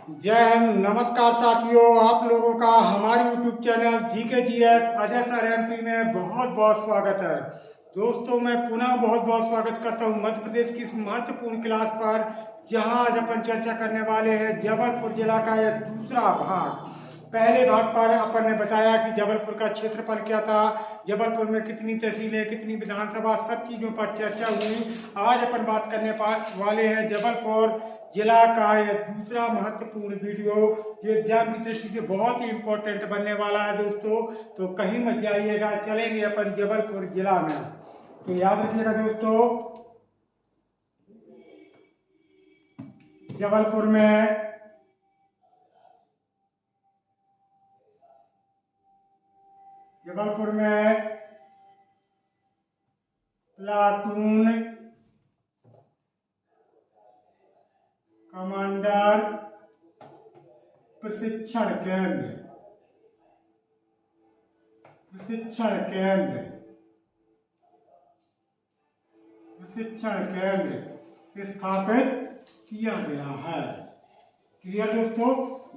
जय हिंद। नमस्कार साथियों, आप लोगों का हमारे YouTube channel GKGS Ajay sir MP में बहुत बहुत स्वागत है। दोस्तों, मैं पुनः बहुत बहुत स्वागत करता हूं मध्य प्रदेश की इस महत्वपूर्ण क्लास पर, जहां आज अपन चर्चा करने वाले हैं जबलपुर जिला का यह दूसरा भाग। पहले भाग पर अपन ने बताया कि जबलपुर का क्षेत्रफल क्या था, जबलपुर में कितनी तहसीलें, कितनी विधानसभा, सब चीज़ों पर चर्चा हुई। आज अपन बात करने वाले हैं जबलपुर जिला का यह दूसरा महत्वपूर्ण वीडियो, जो एग्जाम की दृष्टि से बहुत ही इम्पोर्टेंट बनने वाला है दोस्तों। तो कहीं मत जाइएगा, चलेंगे अपन जबलपुर जिला में। तो याद रखिएगा दोस्तों, जबलपुर में प्लाटून कमांडर प्रशिक्षण केंद्र स्थापित किया गया है। क्लियर दोस्तों?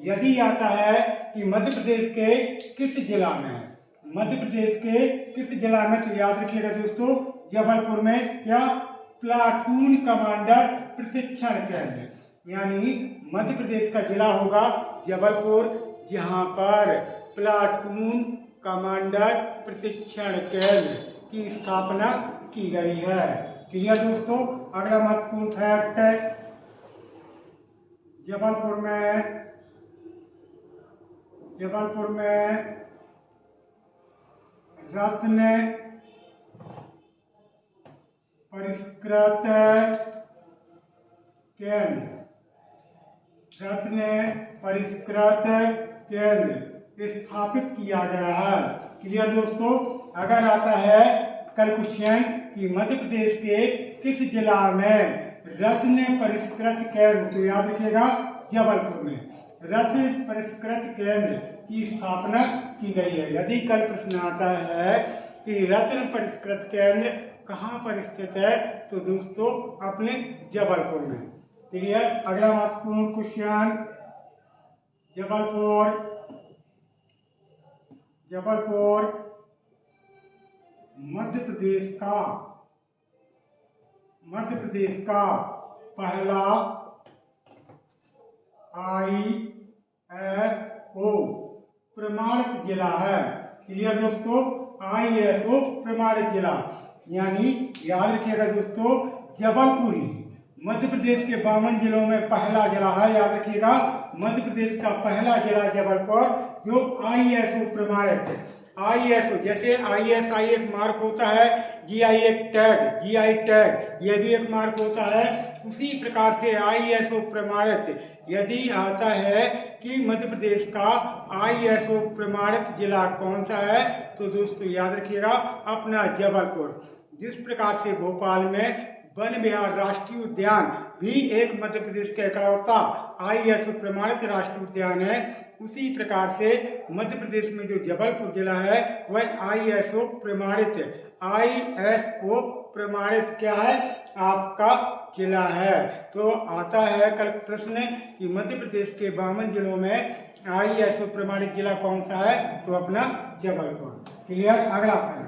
यदि आता है कि मध्य प्रदेश के किस जिला में है, मध्य प्रदेश के किस जिला में, तो याद रखिएगा दोस्तों, जबलपुर में क्या, प्लाटून कमांडर प्रशिक्षण केंद्र, यानी मध्य प्रदेश का जिला होगा जबलपुर, जहां पर प्लाटून कमांडर प्रशिक्षण केंद्र की स्थापना की गई है। क्लियर दोस्तों? अगला महत्वपूर्ण फैक्ट है, जबलपुर में रत्न परिष्कृत केंद्र स्थापित किया गया है। क्लियर दोस्तों? अगर आता है कल क्वेश्चन कि मध्य प्रदेश के किस जिला में रत्न परिष्कृत केंद्र, तो याद रखिएगा जबलपुर में रत्न परिष्कृत केंद्र की स्थापना की गई है। यदि कल प्रश्न आता है कि रत्न परिष्कृत केंद्र कहाँ पर स्थित है, तो दोस्तों अपने जबलपुर में। क्लियर? अगला महत्वपूर्ण क्वेश्चन, जबलपुर मध्य प्रदेश का पहला ISO प्रमाणित जिला है। क्लियर दोस्तों? ISO प्रमाणित जिला, यानी याद रखिएगा दोस्तों, जबलपुर ही मध्य प्रदेश के 52 जिलों में पहला जिला है। याद रखिएगा, मध्य प्रदेश का पहला जिला जबलपुर, जो ISO प्रमाणित है। ISO जैसे ISI एक मार्क होता है, GI टैग यह भी एक मार्क होता है, उसी प्रकार से ISO प्रमाणित यदि आता है कि मध्य प्रदेश का ISO प्रमाणित जिला कौन सा है, तो दोस्तों याद रखिएगा अपना जबलपुर। जिस प्रकार से भोपाल में वन विहार राष्ट्रीय उद्यान भी एक मध्य प्रदेश का इकलौता ISO प्रमाणित राष्ट्रीय उद्यान है, उसी प्रकार से मध्य प्रदेश में जो जबलपुर जिला है वह ISO प्रमाणित क्या है, आपका जिला है। तो आता है कल प्रश्न कि मध्य प्रदेश के 52 जिलों में ISO प्रमाणित जिला कौन सा है, तो अपना जबलपुर। क्लियर? अगला प्रश्न,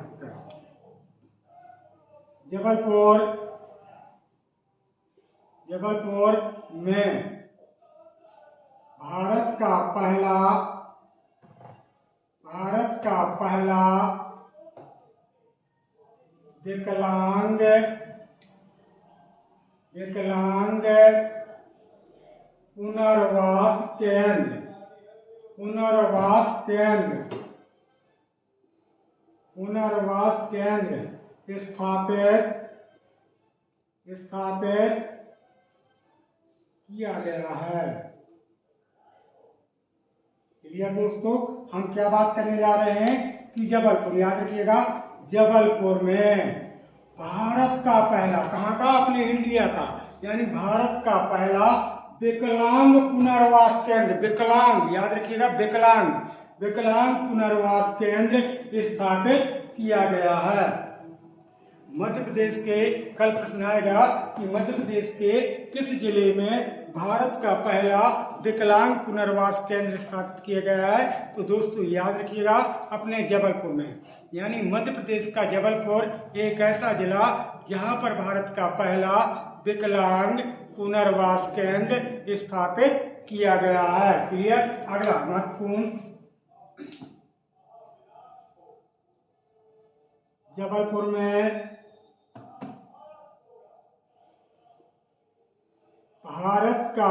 जबलपुर में भारत का पहला विकलांग पुनर्वास केंद्र स्थापित किया गया है। क्लियर दोस्तों? हम क्या बात करने जा रहे हैं कि जबलपुर, याद रखिएगा, जबलपुर में भारत का पहला, कहाँ का, अपने इंडिया का, यानी भारत का पहला विकलांग पुनर्वास केंद्र, विकलांग याद रखिएगा, विकलांग पुनर्वास केंद्र स्थापित किया गया है। मध्य प्रदेश के, कल प्रश्न आएगा कि मध्य प्रदेश के किस जिले में भारत का पहला विकलांग पुनर्वास केंद्र स्थापित किया गया है? तो दोस्तों याद रखिएगा, अपने जबलपुर में, यानी मध्य प्रदेश का जबलपुर एक ऐसा जिला जहां पर भारत का पहला विकलांग पुनर्वास केंद्र स्थापित किया गया है। क्लियर। अगला महत्वपूर्ण, जबलपुर में भारत का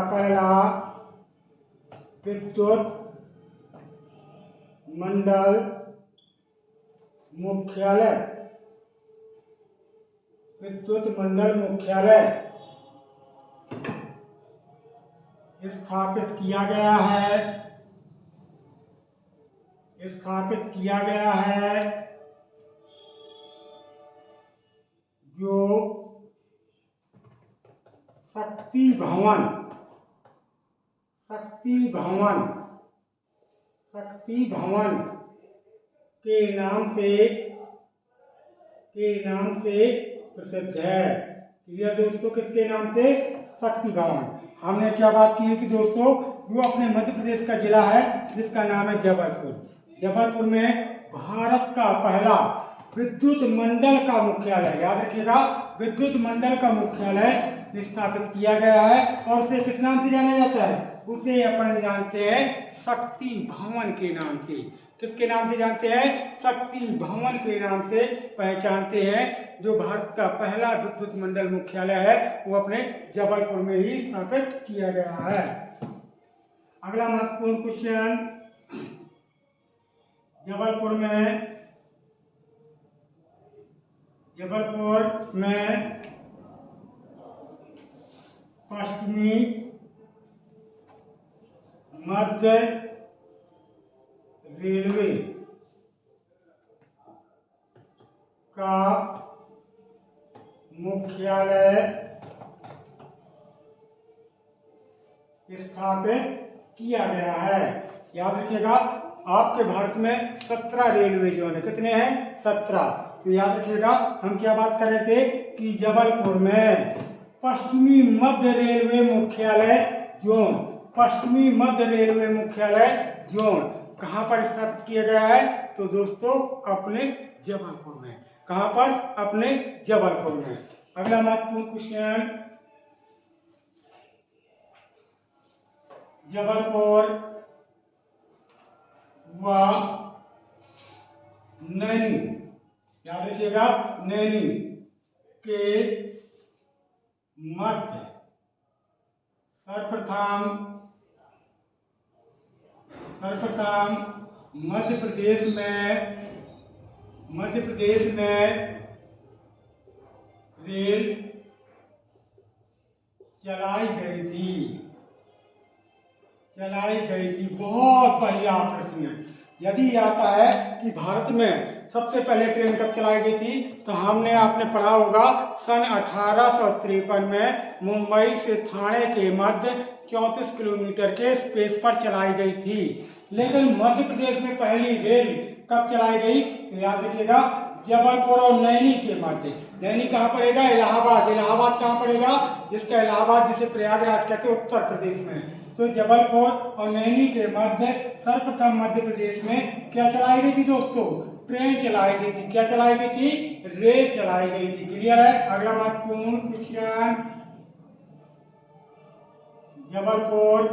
पहला विद्युत मंडल मुख्यालय स्थापित किया गया है जो शक्ति भवन के नाम से प्रसिद्ध है। क्लियर दोस्तों, किसके नाम से? शक्ति भवन। हमने क्या बात की है कि दोस्तों, जो अपने मध्य प्रदेश का जिला है जिसका नाम है जबलपुर में भारत का पहला विद्युत मंडल का मुख्यालय, याद रखिएगा, विद्युत मंडल का मुख्यालय स्थापित किया गया है। और उसे किस नाम से जाना जाता है? उसे अपन जानते हैं शक्ति भवन के नाम से। किसके नाम से जानते हैं? शक्ति भवन के नाम से पहचानते हैं। जो भारत का पहला विद्युत मंडल मुख्यालय है वो अपने जबलपुर में ही स्थापित किया गया है। अगला महत्वपूर्ण क्वेश्चन, जबलपुर में पश्चिमी मध्य रेलवे का मुख्यालय स्थापित किया गया है। याद रखिएगा, आपके भारत में 17 रेलवे जोन है। कितने हैं? 17। तो याद रखिएगा, हम क्या बात कर रहे थे कि जबलपुर में पश्चिमी मध्य रेलवे मुख्यालय जोन कहाँ पर स्थापित किया गया है? तो दोस्तों अपने जबलपुर में। कहाँ पर? अपने जबलपुर में। अगला महत्वपूर्ण क्वेश्चन, जबलपुर व नैनी, याद रखिएगा, नैनी के मध्य सर्वप्रथम मध्य प्रदेश में रेल चलाई गई थी। बहुत बढ़िया प्रश्न है। यदि आता है कि भारत में सबसे पहले ट्रेन कब चलाई गई थी, तो हमने आपने पढ़ा होगा सन 1853 में मुंबई से थाने के मध्य 34 किलोमीटर के स्पेस पर चलाई गई थी। लेकिन मध्य प्रदेश में पहली रेल कब चलाई गई? तो याद रखिएगा, जबलपुर और नैनी के मध्य। नैनी कहाँ पड़ेगा? इलाहाबाद कहाँ पड़ेगा? जिसका इलाहाबाद, जिसे प्रयागराज कहते हैं, उत्तर प्रदेश में। तो जबलपुर और नैनी के मध्य सर्वप्रथम मध्य प्रदेश में क्या चलाई गई थी दोस्तों? ट्रेन चलाई गई थी। क्या चलाई गई थी? रेल चलाई गई थी। क्लियर है। अगला महत्वपूर्ण क्वेश्चन, जबलपुर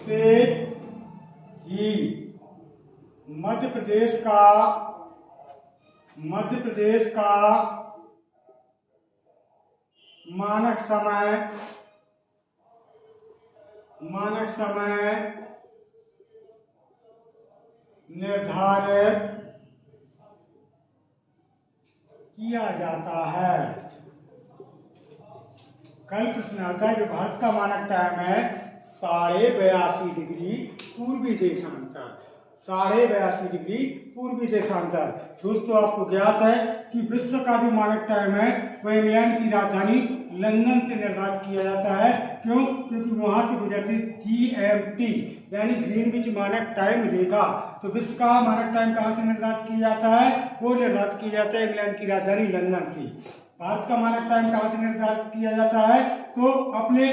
से ही मध्य प्रदेश का मानक समय निर्धारित किया जाता है। कल प्रश्न आता है, जो भारत का मानक टाइम है 82.5 डिग्री पूर्वी देशांतर। 82.5 डिग्री पूर्वी देशांतर। दोस्तों आपको ज्ञात है कि विश्व का जो मानक टाइम है वह इंग्लैंड की राजधानी लंदन से निर्धारित किया जाता है। क्यों? क्योंकि वहां से गुजरती GMT यानी ग्रीनविच मानक टाइम रेखा। तो विश्व का मानक टाइम कहाँ से निर्धारित किया जाता है? वो निर्धारित किया जाता है इंग्लैंड की राजधानी लंदन से। भारत का मानक टाइम कहाँ से निर्धारित किया जाता है? तो अपने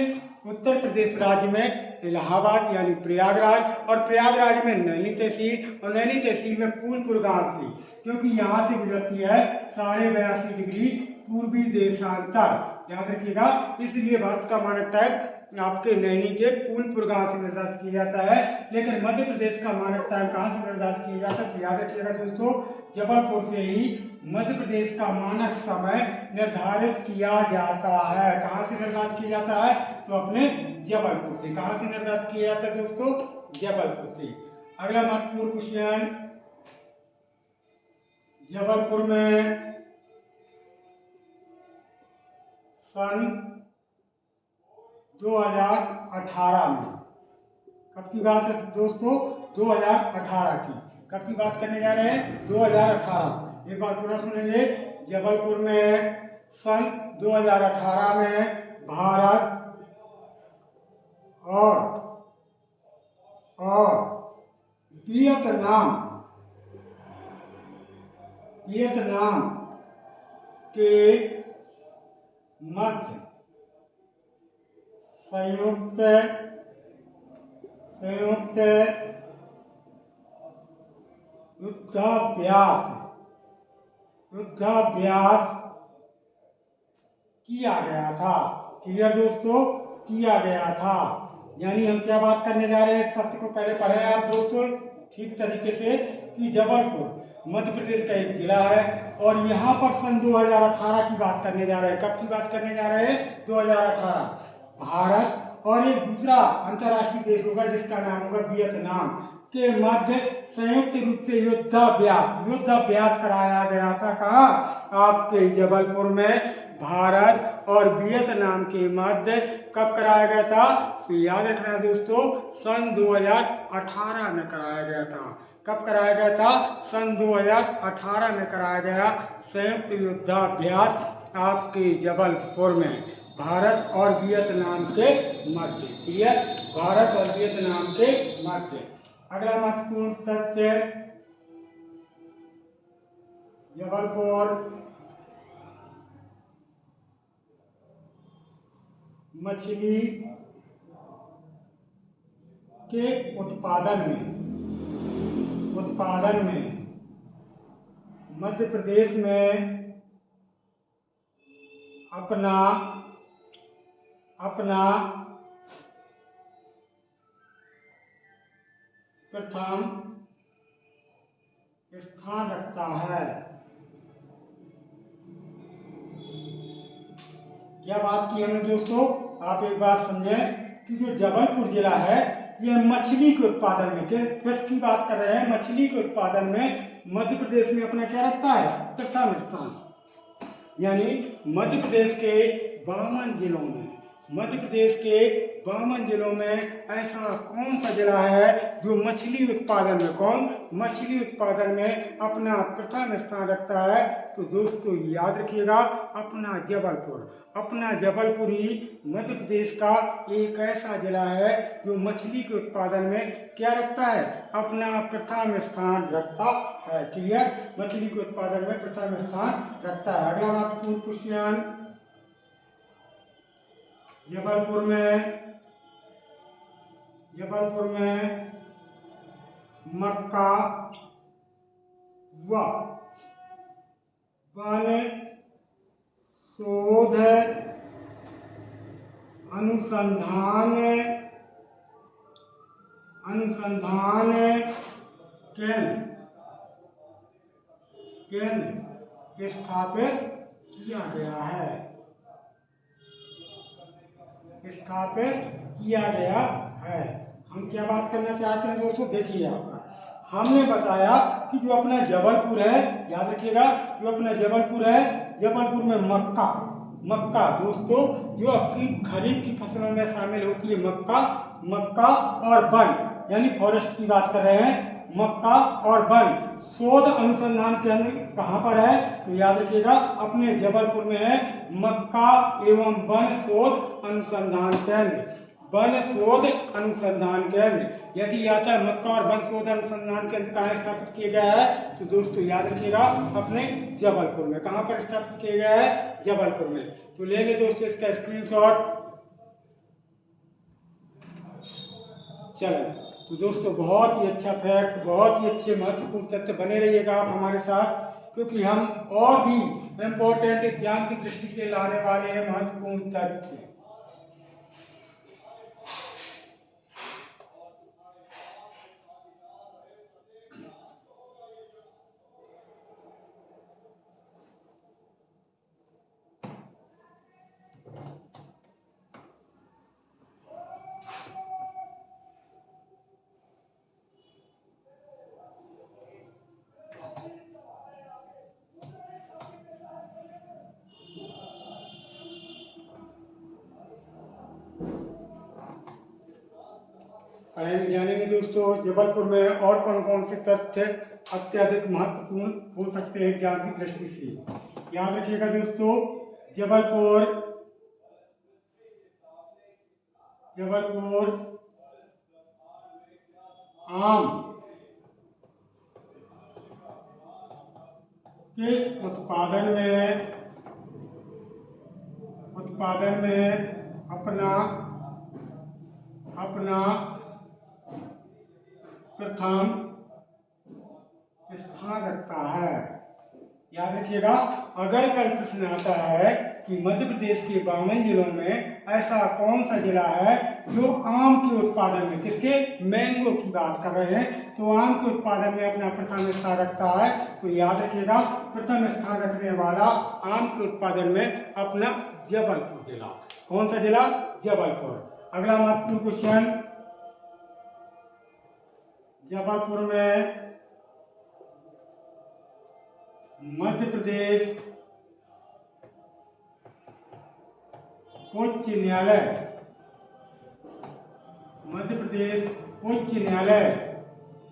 उत्तर प्रदेश राज्य में इलाहाबाद यानी प्रयागराज, और प्रयागराज में नैनी तहसील, और नैनी तहसील में फूलपुर गांव से, क्योंकि यहाँ से गुजरती है 82.5 डिग्री पूर्वी देशांतर, याद रखिएगा। इसलिए भारत का मानक टाइम आपके नैनी के फूलपुर गांव से निर्धारित किया जाता है। लेकिन मध्य प्रदेश का मानक टाइम कहाँ से निर्धारित किया जाता है? तो याद रखिएगा दोस्तों, जबलपुर से ही मध्य प्रदेश का मानक समय निर्धारित किया जाता है। कहाँ से निर्धारित किया जाता है? तो अपने जबलपुर से। कहाँ से निर्धारित किया जाता है दोस्तों? जबलपुर से। अगला महत्वपूर्ण क्वेश्चन, जबलपुर में सन 2018 में, कब की बात है दोस्तों? 2018 की। कब की बात करने जा रहे हैं? 2018। एक बार पूरा सुनेंगे। जबलपुर में सन 2018 में भारत और वियतनाम के मध्य संयुक्त युद्धाभ्यास किया गया था। क्लियर दोस्तों? किया गया था। यानी हम क्या बात करने जा रहे हैं? शब्द को पहले पढ़े आप दोस्तों ठीक तरीके से कि जबलपुर मध्य प्रदेश का एक जिला है, और यहाँ पर सन 2018 की बात करने जा रहे हैं। कब की बात करने जा रहे हैं? 2018। भारत और एक दूसरा अंतर्राष्ट्रीय देश होगा जिसका नाम होगा वियतनाम के मध्य संयुक्त रूप से युद्धाभ्यास कराया गया था। कहाँ? आपके जबलपुर में भारत और वियतनाम के मध्य कब कराया गया था? तो याद रखना दोस्तों, सन 2018 में कराया गया था। कब कराया गया था? सन 2018 में कराया गया संयुक्त युद्धाभ्यास आपके जबलपुर में भारत और वियतनाम के मध्य। क्लियर? भारत और वियतनाम के मध्य। अगला महत्वपूर्ण तथ्य, जबलपुर मछली के उत्पादन में मध्य प्रदेश में अपना प्रथम स्थान रखता है। क्या बात की हमने दोस्तों? आप एक बार समझें कि जो जबलपुर जिला है यह मछली के उत्पादन में, किसकी बात कर रहे हैं? मछली के उत्पादन में मध्य प्रदेश में अपना क्या रखता है? प्रथम स्थान। यानी मध्य प्रदेश के 52 जिलों में ऐसा कौन सा जिला है जो मछली उत्पादन में अपना प्रथम स्थान रखता है? तो दोस्तों याद रखिएगा, अपना जबलपुर ही मध्य प्रदेश का एक ऐसा जिला है जो मछली के उत्पादन में क्या रखता है? अपना प्रथम स्थान रखता है। क्लियर? मछली के उत्पादन में प्रथम स्थान रखता है। अगला महत्वपूर्ण क्वेश्चन, जबलपुर में मक्का व वन शोध अनुसंधान केंद्र स्थापित किया गया है। हम क्या बात करना चाहते हैं दोस्तों? देखिए आप, हमने बताया कि जो अपना जबलपुर है, याद रखिएगा, जो अपना जबलपुर है, जबलपुर में मक्का दोस्तों जो आपकी खरीफ की फसलों में शामिल होती है, मक्का और वन यानी फॉरेस्ट की बात कर रहे हैं। मक्का और वन शोध अनुसंधान केंद्र कहाँ पर है? तो याद रखिएगा, अपने जबलपुर में है मक्का एवं वन शोध अनुसंधान केंद्र। वन शोध अनुसंधान केंद्र। यदि आता है मक्का और वन शोध अनुसंधान केंद्र कहाँ स्थापित किया गया है, तो दोस्तों याद रखिएगा अपने जबलपुर में। कहाँ पर स्थापित किया गया है, जबलपुर में। तो लेंगे दोस्तों इसका स्क्रीनशॉट। चलो तो दोस्तों बहुत ही अच्छा फैक्ट, बहुत ही अच्छे महत्वपूर्ण तथ्य, बने रहिएगा आप हमारे साथ, क्योंकि हम और भी इम्पोर्टेंट एग्जाम की दृष्टि से लाने वाले हैं महत्वपूर्ण तथ्य। पढ़ाई में जानेंगे दोस्तों जबलपुर में और कौन कौन से तथ्य अत्यधिक महत्वपूर्ण हो सकते हैं एग्जाम की दृष्टि से। याद रखिएगा दोस्तों, जबलपुर आम के उत्पादन में अपना प्रथम स्थान रखता है। याद रखिएगा, अगर कल प्रश्न आता है कि मध्य प्रदेश के 52 जिलों में ऐसा कौन सा जिला है जो आम के उत्पादन में, किसके, मैंगो की बात कर रहे हैं, तो आम के उत्पादन में अपना प्रथम स्थान रखता है, तो याद रखिएगा प्रथम स्थान रखने वाला आम के उत्पादन में अपना जबलपुर जिला। कौन सा जिला, जबलपुर। अगला महत्वपूर्ण क्वेश्चन, जबलपुर में मध्य प्रदेश उच्च न्यायालय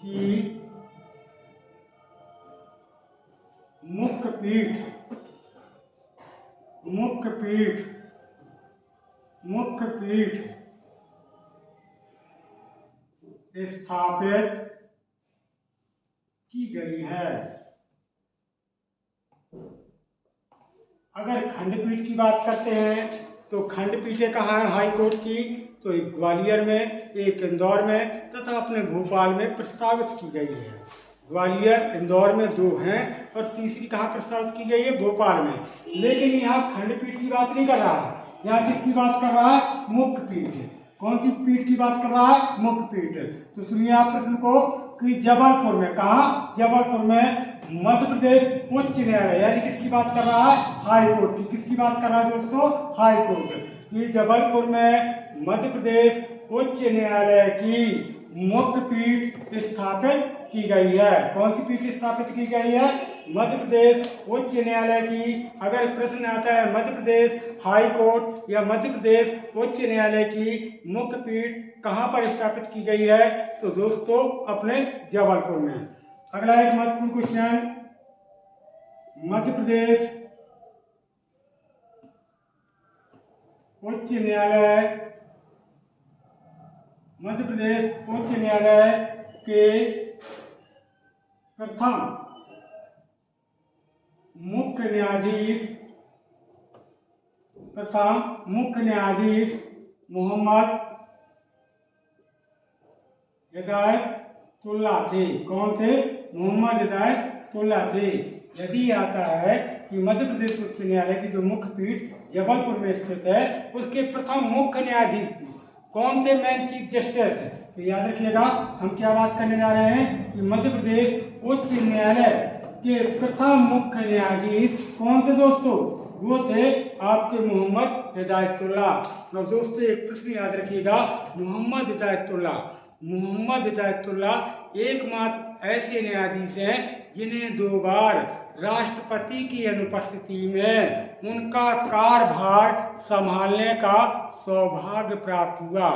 की मुख्य पीठ स्थापित की गई है। अगर खंडपीठ की बात करते हैं तो खंडपीठें कहाँ है हाई कोर्ट की, तो एक ग्वालियर में, एक इंदौर में तथा अपने भोपाल में प्रस्तावित की गई है। ग्वालियर, इंदौर में 2 हैं और तीसरी कहाँ प्रस्तावित की गई है, भोपाल में। लेकिन यहाँ खंडपीठ की बात नहीं कर रहा है, यहाँ किसकी बात कर रहा है, मुख्य पीठ। कौन सी पीठ की बात कर रहा है, मुख्य पीठ। तो सुनिए आप प्रश्न को कि जबलपुर में, कहाँ, जबलपुर में मध्य प्रदेश उच्च न्यायालय, यानी किसकी बात कर रहा है, हाई कोर्ट की। किसकी बात कर रहा है दोस्तों, हाई कोर्ट। कि जबलपुर में मध्य प्रदेश उच्च न्यायालय की मुख्य पीठ स्थापित की गई है। कौन सी पीठ स्थापित की गई है, मध्य प्रदेश उच्च न्यायालय की। अगर प्रश्न आता है मध्य प्रदेश हाई कोर्ट या मध्य प्रदेश उच्च न्यायालय की मुख्य पीठ कहाँ पर स्थापित की गई है, तो दोस्तों अपने जबलपुर में। अगला एक महत्वपूर्ण क्वेश्चन, मध्य प्रदेश उच्च न्यायालय के प्रथम मुख्य न्यायाधीश मोहम्मद हिदायतुल्लाह थे। कौन थे, मोहम्मद हिदायतुल्लाह थे। यदि आता है कि मध्य प्रदेश उच्च न्यायालय की जो मुख्य पीठ जबलपुर में स्थित है, उसके प्रथम मुख्य न्यायाधीश कौन थे, मेन चीफ जस्टिस। तो याद रखिएगा हम क्या बात करने जा रहे हैं कि मध्य प्रदेश उच्च न्यायालय के प्रथम मुख्य न्यायाधीश कौन थे दोस्तों, वो थे आपके मोहम्मद हिदायतुल्लाह। तो दोस्तों एक प्रश्न याद रखिएगा, मोहम्मद हिदायतुल्लाह एकमात्र ऐसे न्यायाधीश हैं जिन्हें 2 बार राष्ट्रपति की अनुपस्थिति में उनका कार्यभार संभालने का सौभाग्य प्राप्त हुआ।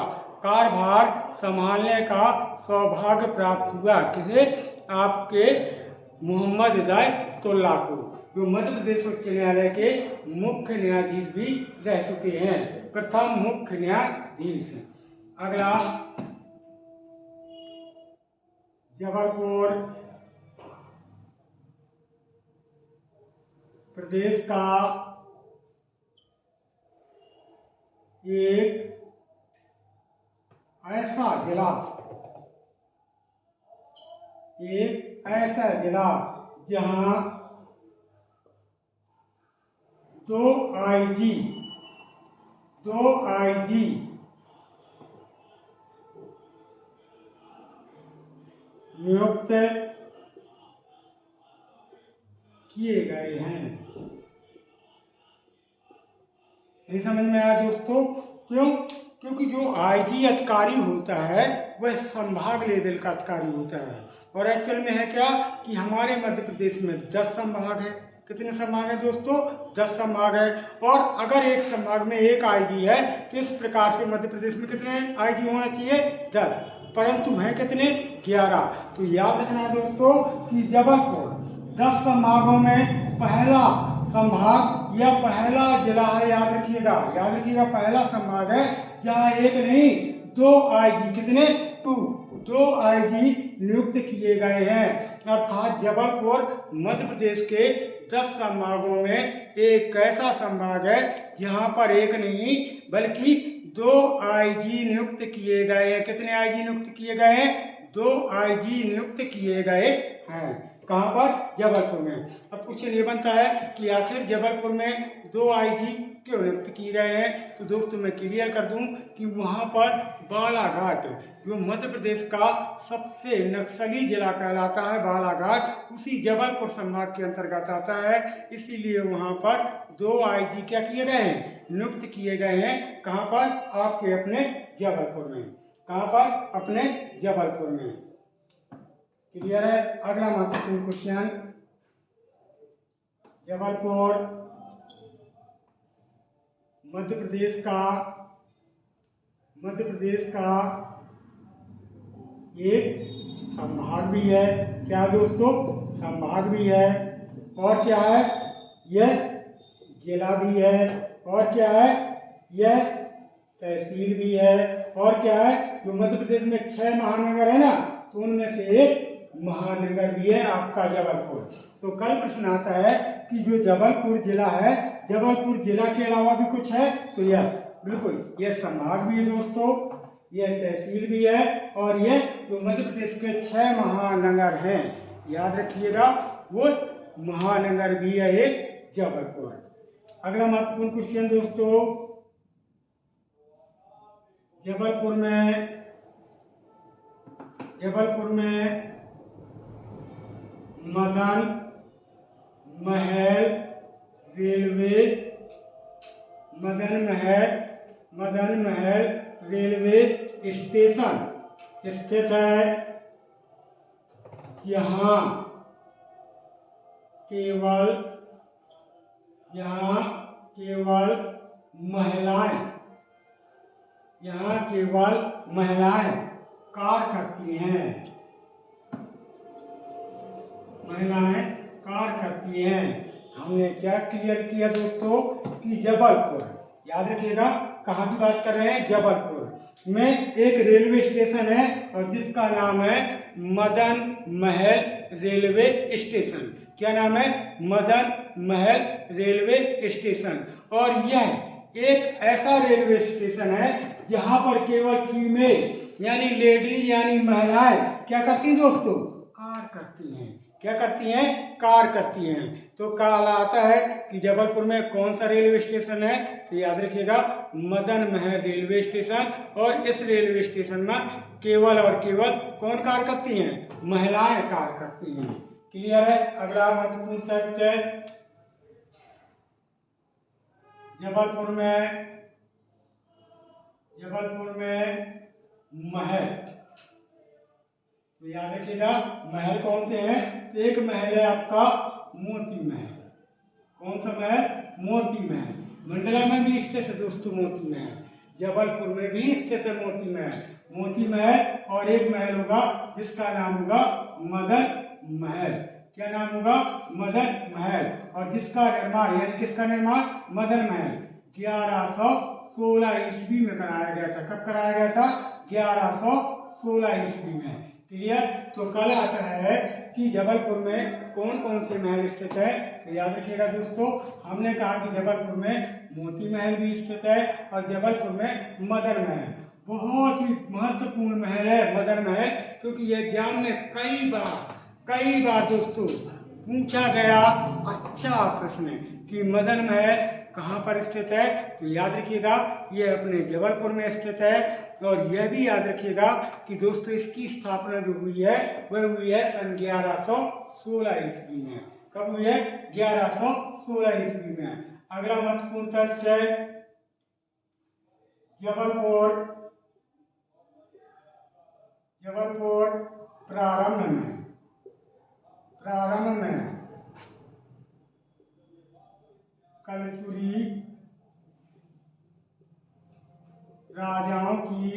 कार्यभार संभालने का सौभाग्य प्राप्त हुआ किसे, आपके मोहम्मद हिदायतुल्लाह को, जो मध्य प्रदेश उच्च न्यायालय के मुख्य न्यायाधीश भी रह चुके हैं, प्रथम मुख्य न्यायाधीश। अगला जबलपुर प्रदेश का एक ऐसा जिला जहां दो आईजी नियुक्त किए गए हैं। नहीं समझ में आया दोस्तों? क्यों? क्योंकि जो आईजी अधिकारी होता है वह संभाग लेवल का अधिकारी होता है, और एक्चुअल में है क्या कि हमारे मध्य प्रदेश में 10 संभाग है। कितने संभाग है दोस्तों? 10 संभाग है। और अगर एक संभाग में एक आईजी है तो इस प्रकार से मध्य प्रदेश में कितने आईजी होना चाहिए? 10, परंतु हैं कितने? 11। तो याद रखना दोस्तों कि जबलपुर 10 संभागों में पहला संभाग या पहला जिला है। याद रखिएगा पहला संभाग है जहाँ एक नहीं 2 आईजी, कितने? 2 आईजी नियुक्त किए गए हैं। अर्थात जबलपुर मध्य प्रदेश के 10 संभागों में एक ऐसा संभाग है जहाँ पर एक नहीं बल्कि 2 आईजी नियुक्त किए गए हैं। कितने आईजी नियुक्त किए गए हैं? 2 आईजी नियुक्त किए गए हैं। कहाँ पर? जबलपुर में। अब क्वेश्चन ये बनता है कि आखिर जबलपुर में 2 आईजी क्यों नियुक्त किए गए हैं? तो दोस्तों मैं क्लियर कर दूं कि वहाँ पर बालाघाट, जो मध्य प्रदेश का सबसे नक्सली जिला कहलाता है, बालाघाट उसी जबलपुर संभाग के अंतर्गत आता है। इसीलिए वहाँ पर 2 आईजी क्या किए गए हैं? नियुक्त किए गए हैं। कहाँ पर? आपके अपने जबलपुर में। कहाँ पर? अपने जबलपुर में। क्लियर है? अगला महत्वपूर्ण क्वेश्चन, जबलपुर मध्य प्रदेश का एक संभाग भी है। क्या दोस्तों? संभाग भी है। और क्या है? यह जिला भी है। और क्या है? यह तहसील भी है। और क्या है? जो मध्य प्रदेश में 6 महानगर है ना, तो उनमें से एक महानगर भी है आपका जबलपुर। तो कल प्रश्न आता है कि जो जबलपुर जिला है, जबलपुर जिला के अलावा भी कुछ है? तो यह बिल्कुल यह संभाग भी है दोस्तों, यह तहसील भी है, और यह जो मध्य प्रदेश के 6 महानगर हैं, याद रखिएगा वो महानगर भी है एक जबलपुर। अगला महत्वपूर्ण क्वेश्चन दोस्तों, जबलपुर में मदन महल रेलवे स्टेशन स्थित है। यहाँ केवल महिलाएं कार्य करती हैं। हमने क्या क्लियर किया दोस्तों कि जबलपुर, याद रखिएगा कहाँ की बात कर रहे हैं? जबलपुर में एक रेलवे स्टेशन है और जिसका नाम है मदन महल रेलवे स्टेशन। क्या नाम है? Madan Mahal railway station. और यह एक ऐसा रेलवे स्टेशन है जहाँ पर केवल फीमेल यानी लेडीज यानी महिलाएं क्या करती हैं दोस्तों? कार्य करती हैं। क्या करती हैं? कार्य करती हैं। तो कहा आता है कि जबलपुर में कौन सा रेलवे स्टेशन है? तो याद रखिएगा मदन महल रेलवे स्टेशन। और इस रेलवे स्टेशन में केवल और केवल कौन कार्य करती हैं? महिलाएं कार्य करती हैं। क्लियर है? अगला महत्वपूर्ण तथ्य, जबलपुर में महल, तो याद रखिएगा महल कौन से हैं? तो एक महल है आपका मोती महल। कौन सा महल? मोती महल। मंडला में भी स्थित है दोस्तों मोती महल, जबलपुर में भी स्थित है मोती महल। और एक महल होगा जिसका नाम होगा मदन महल। क्या नाम होगा? मदन महल। और जिसका निर्माण यानी किसका निर्माण? मदन महल 1116 ईस्वी में कराया गया था। कब कराया गया था? 1116 ईस्वी में। क्लियर। तो कल आता है कि जबलपुर में कौन कौन से महल स्थित है। तो याद रखिएगा दोस्तों, हमने कहा कि जबलपुर में मोती महल भी स्थित है और जबलपुर में मदन महल, बहुत ही महत्वपूर्ण महल है मदन महल, क्योंकि यह एग्जाम में कई बार दोस्तों पूछा गया अच्छा प्रश्न है कि मदन महल कहाँ पर स्थित है। तो याद रखिएगा ये अपने जबलपुर में स्थित है। और यह भी याद रखिएगा कि दोस्तों इसकी स्थापना जो हुई है वह हुई है सन 1116 ईस्वी में। कब हुई है? 1116 ईस्वी में। अगला महत्वपूर्ण तथ्य है जबलपुर प्रारंभ में कलचुरी राजाओं की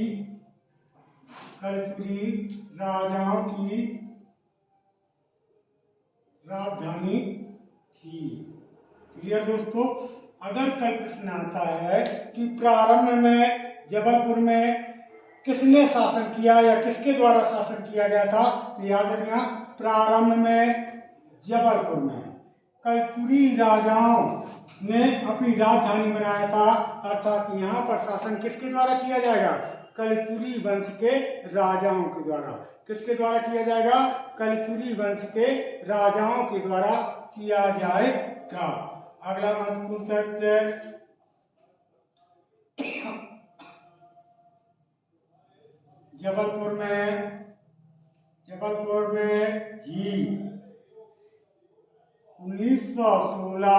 राजधानी थी। क्लियर दोस्तों। अगर कल प्रश्न आता है कि प्रारंभ में जबलपुर में किसने शासन किया या किसके द्वारा शासन किया गया था, तो याद रखना प्रारंभ में जबलपुर में कलचुरी राजाओं ने अपनी राजधानी बनाया था। अर्थात यहाँ पर शासन किसके द्वारा किया जाएगा? कलचुरी वंश के राजाओं के द्वारा। किसके द्वारा किया जाएगा? कलचुरी वंश के राजाओं के द्वारा किया जाएगा। अगला महत्वपूर्ण तथ्य जबलपुर में ही 1916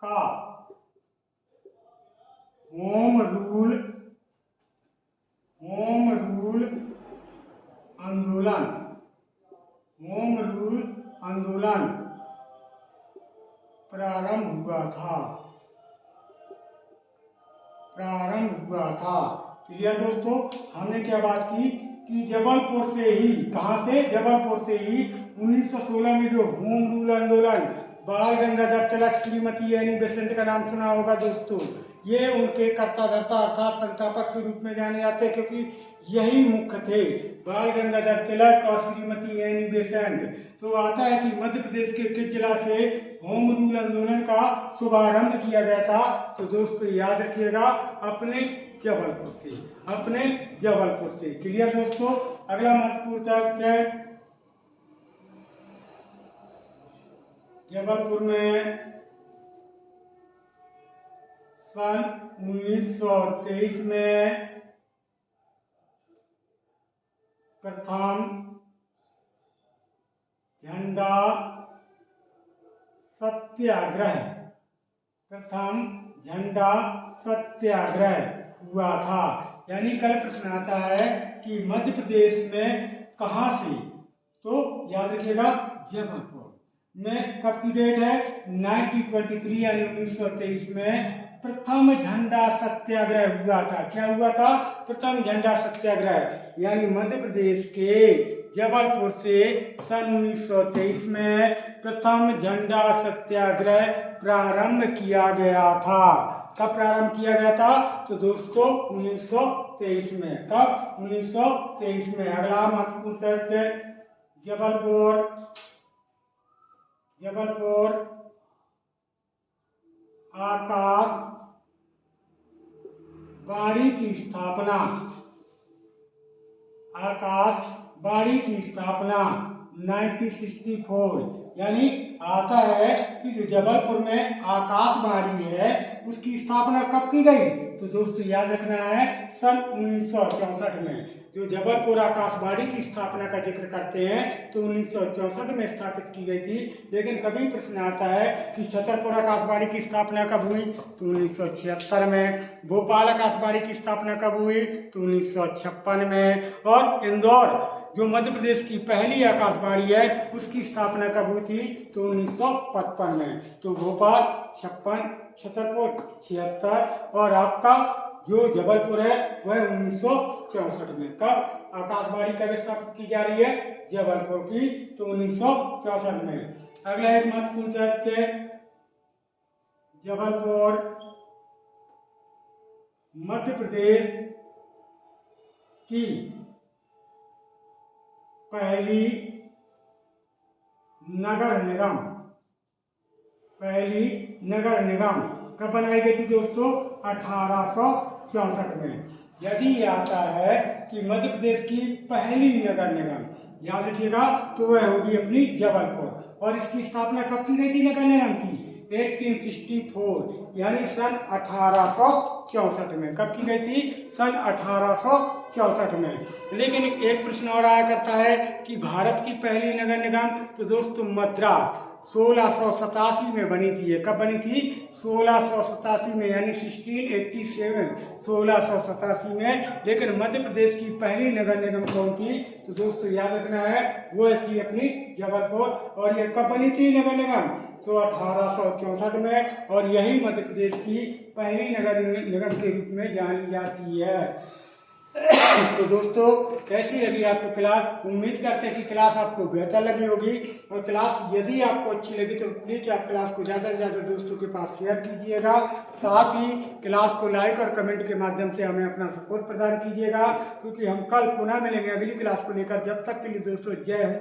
का होम रूल आंदोलन प्रारंभ हुआ था। क्लियर दोस्तों। हमने क्या बात की कि जबलपुर से ही, कहां से? जबलपुर से ही 1916 में जो होम रूल आंदोलन, बाल गंगाधर तिलक, श्रीमती एनी बेसेंट का नाम सुना होगा दोस्तों, ये उनके कर्ता धर्ता अर्थात संस्थापक के रूप में जाने जाते हैं, क्योंकि यही मुख्य थे, बाल गंगाधर तिलक और श्रीमती एनी बेसेंट। तो आता है कि मध्य प्रदेश के किस जिला से होम रूल आंदोलन का शुभारंभ किया गया था? तो दोस्तों याद रखिएगा अपने जबलपुर से। क्लियर दोस्तों। अगला महत्वपूर्ण तथ्य है जबलपुर में सन 1923 में प्रथम झंडा सत्याग्रह हुआ था। यानी कल प्रश्न आता है कि मध्य प्रदेश में कहां से? तो याद रखिएगा जबलपुर में। कब की डेट है? 1923 यानी 1923 में प्रथम झंडा सत्याग्रह हुआ था। क्या हुआ था? प्रथम झंडा सत्याग्रह। यानी मध्य प्रदेश के जबलपुर से सन 1923 में प्रथम झंडा सत्याग्रह प्रारंभ किया गया था। कब प्रारंभ किया गया था? तो दोस्तों 1923 में। कब? 1923 में। अगला महत्वपूर्ण तथ्य जबलपुर आकाशवाणी की स्थापना 1964। यानी आता है कि जो जबलपुर में आकाशवाणी है उसकी स्थापना कब की गई? तो दोस्तों याद रखना है सन 1964 में। जो जबलपुर आकाशवाणी की स्थापना का जिक्र करते हैं तो 1964 में स्थापित की गई थी। लेकिन कभी प्रश्न आता है कि छतरपुर आकाशवाणी की स्थापना कब हुई? तो 1976 में। भोपाल आकाशवाणी की स्थापना कब हुई? तो 1956 में। और इंदौर जो मध्य प्रदेश की पहली आकाशवाणी है उसकी स्थापना कब हुई थी? तो 1955 में। तो भोपाल 56, छतरपुर 76 और आपका जो जबलपुर है वह 1964 में। कब आकाशवाणी कब स्थापित की जा रही है? जबलपुर की, तो 1964 में। अगला एक महत्वपूर्ण तथ्य, जबलपुर मध्य प्रदेश की पहली नगर निगम कब बनाई गई थी दोस्तों? 1864 में। यदि ये आता है कि मध्य प्रदेश की पहली नगर निगम, याद रखिएगा, तो वह होगी अपनी जबलपुर। और इसकी स्थापना कब की गई थी नगर निगम की? 1864 यानी सन 1864 में। कब की गई थी? सन 1864 में। लेकिन एक प्रश्न और आया करता है कि भारत की पहली नगर निगम, तो दोस्तों मद्रास 1687 में बनी थी। कब बनी थी? 1687 में, यानी 1687, 1687 में। लेकिन मध्य प्रदेश की पहली नगर निगम कौन थी? तो दोस्तों याद रखना है, वो थी अपनी जबलपुर। और ये कब बनी थी नगर निगम? तो 1864 में। और यही मध्य प्रदेश की पहली नगर निगम के रूप में जानी जाती है। तो दोस्तों कैसी लगी आपको क्लास? उम्मीद करते हैं कि क्लास आपको बेहतर लगी होगी। और क्लास यदि आपको अच्छी लगी तो प्लीज़ आप क्लास को ज़्यादा से ज़्यादा दोस्तों के पास शेयर कीजिएगा। साथ ही क्लास को लाइक और कमेंट के माध्यम से हमें अपना सपोर्ट प्रदान कीजिएगा, क्योंकि हम कल पुनः मिलेंगे अगली क्लास को लेकर। जब तक के लिए दोस्तों जय हिंद।